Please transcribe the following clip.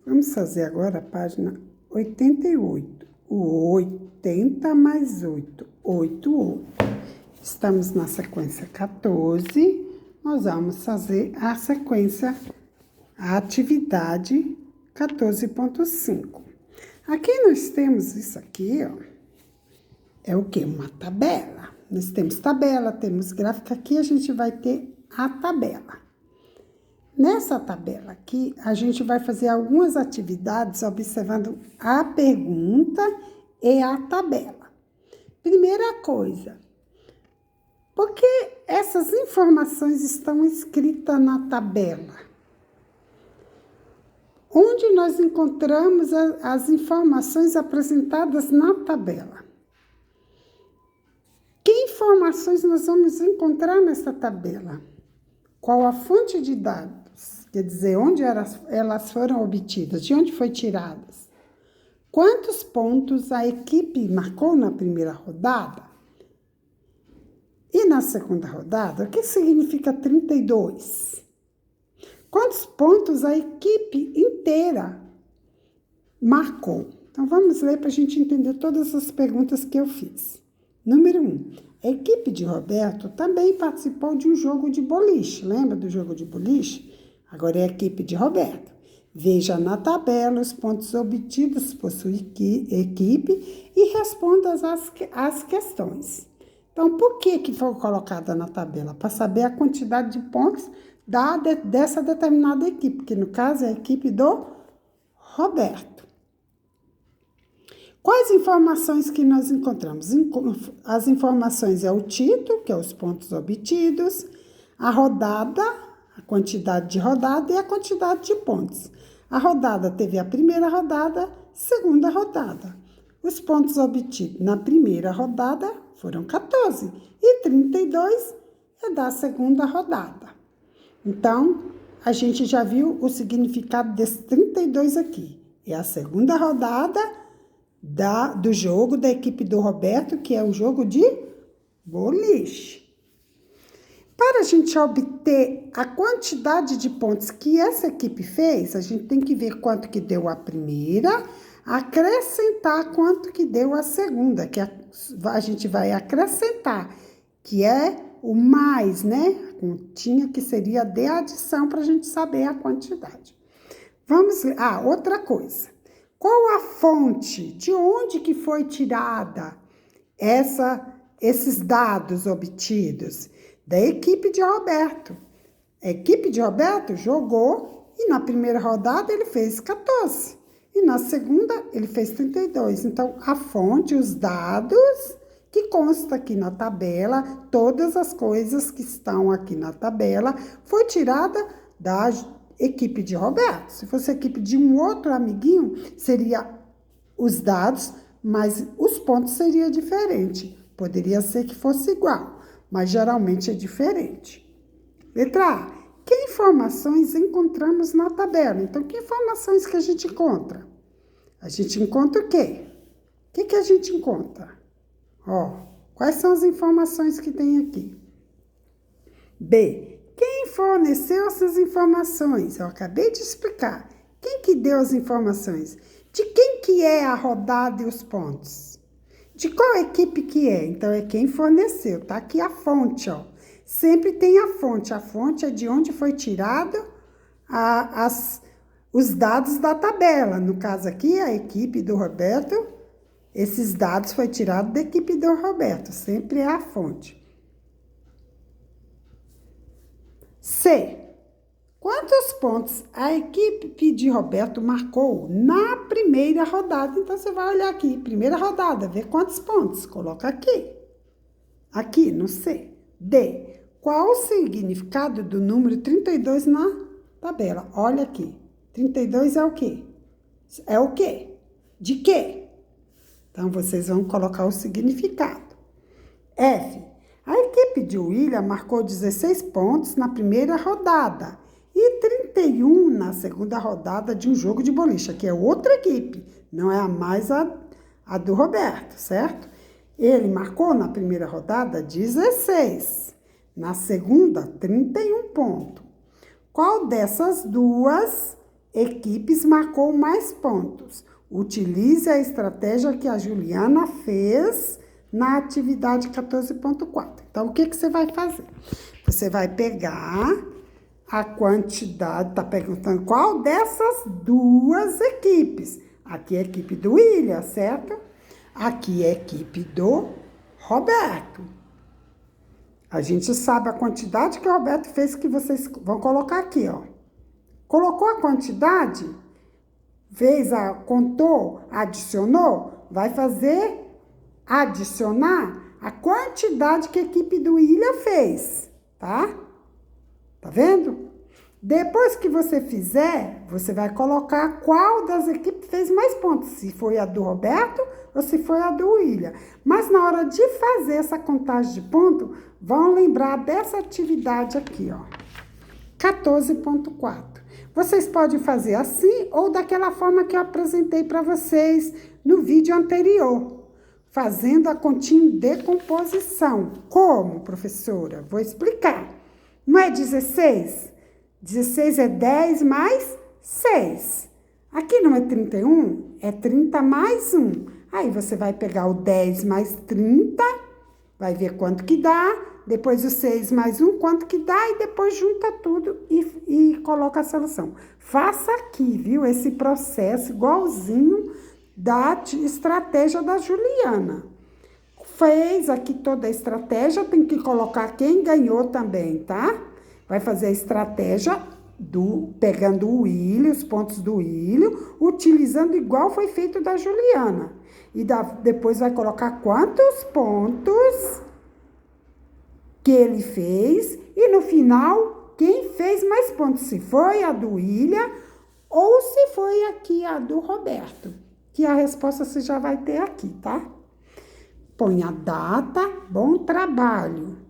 Vamos fazer agora a página 88. O 80 mais 8, 8. Estamos na sequência 14. Nós vamos fazer a sequência, a atividade 14.5. Aqui nós temos isso aqui, ó. É o quê? Uma tabela. Nós temos tabela, temos gráfica. Aqui a gente vai ter a tabela. Nessa tabela aqui, a gente vai fazer algumas atividades observando a pergunta e a tabela. Primeira coisa, por que essas informações estão escritas na tabela? Onde nós encontramos as informações apresentadas na tabela? Que informações nós vamos encontrar nessa tabela? Qual a fonte de dados? Quer dizer, onde elas foram obtidas? De onde foi tiradas? Quantos pontos a equipe marcou na primeira rodada? E na segunda rodada, o que significa 32? Quantos pontos a equipe inteira marcou? Então, vamos ler para a gente entender todas as perguntas que eu fiz. Número 1. A equipe de Roberto também participou de um jogo de boliche. Lembra do jogo de boliche? Agora é a equipe de Roberto. Veja na tabela os pontos obtidos por sua equipe e responda as questões. Então, por que foi colocada na tabela? Para saber a quantidade de pontos dessa determinada equipe, que no caso é a equipe do Roberto. Quais informações que nós encontramos? As informações é o título, que é os pontos obtidos, a rodada, a quantidade de rodada e a quantidade de pontos. A rodada teve a primeira rodada, segunda rodada. Os pontos obtidos na primeira rodada foram 14 e 32 é da segunda rodada. Então, a gente já viu o significado desse 32 aqui. É a segunda rodada do jogo da equipe do Roberto, que é o jogo de boliche. Para a gente obter a quantidade de pontos que essa equipe fez, a gente tem que ver quanto que deu a primeira, acrescentar quanto que deu a segunda, que a gente vai acrescentar, que é o mais, né? A continha que seria de adição para a gente saber a quantidade. Vamos ver. Outra coisa. Qual a fonte? De onde que foi tirada esses dados obtidos? Da equipe de Roberto. A equipe de Roberto jogou e na primeira rodada ele fez 14. E na segunda ele fez 32. Então, a fonte, os dados que consta aqui na tabela, todas as coisas que estão aqui na tabela, foi tirada da equipe de Roberto. Se fosse a equipe de um outro amiguinho, seria os dados, mas os pontos seria diferente. Poderia ser que fosse igual, mas geralmente é diferente. Letra A. Que informações encontramos na tabela? Então, que informações que a gente encontra? A gente encontra o quê? O que a gente encontra? Quais são as informações que tem aqui? B. Quem forneceu essas informações? Eu acabei de explicar. Quem que deu as informações? De quem que é a rodada e os pontos? De qual equipe que é? Então, é quem forneceu. Tá aqui a fonte, ó. Sempre tem a fonte. A fonte é de onde foi tirado os dados da tabela. No caso aqui, a equipe do Roberto. Esses dados foi tirado da equipe do Roberto. Sempre é a fonte. C. Quantos pontos a equipe de Roberto marcou na primeira rodada? Então, você vai olhar aqui, primeira rodada, ver quantos pontos. Coloca aqui. Aqui, no C. D. Qual o significado do número 32 na tabela? Olha aqui. 32 é o quê? É o quê? De quê? Então, vocês vão colocar o significado. F. A equipe de William marcou 16 pontos na primeira rodada e 31 na segunda rodada de um jogo de boliche, que é outra equipe, não é a mais a do Roberto, certo? Ele marcou na primeira rodada 16, na segunda 31 pontos. Qual dessas duas equipes marcou mais pontos. Utilize a estratégia que a Juliana fez na atividade 14.4. Então, o que você vai fazer? Você vai pegar a quantidade, tá perguntando qual dessas duas equipes. Aqui é a equipe do William, certo? Aqui é a equipe do Roberto. A gente sabe a quantidade que o Roberto fez, que vocês vão colocar aqui, ó. Colocou a quantidade, contou, adicionou, vai fazer adicionar a quantidade que a equipe do William fez, tá? Tá vendo? Depois que você fizer, você vai colocar qual das equipes fez mais pontos, se foi a do Roberto ou se foi a do William. Mas na hora de fazer essa contagem de ponto, vão lembrar dessa atividade aqui, ó. 14.4. Vocês podem fazer assim ou daquela forma que eu apresentei para vocês no vídeo anterior, fazendo a continha em decomposição. Como, professora? Vou explicar. Não é 16? 16 é 10 mais 6. Aqui não é 31? É 30 mais 1. Aí você vai pegar o 10 mais 30, vai ver quanto que dá, depois o 6 mais 1, quanto que dá, e depois junta tudo e coloca a solução. Faça aqui, viu, esse processo igualzinho da estratégia da Juliana. Fez aqui toda a estratégia, tem que colocar quem ganhou também, tá? Vai fazer a estratégia pegando o William, os pontos do William, utilizando igual foi feito da Juliana. E depois vai colocar quantos pontos que ele fez e no final quem fez mais pontos, se foi a do William ou se foi aqui a do Roberto, que a resposta você já vai ter aqui, tá? Põe a data, bom trabalho.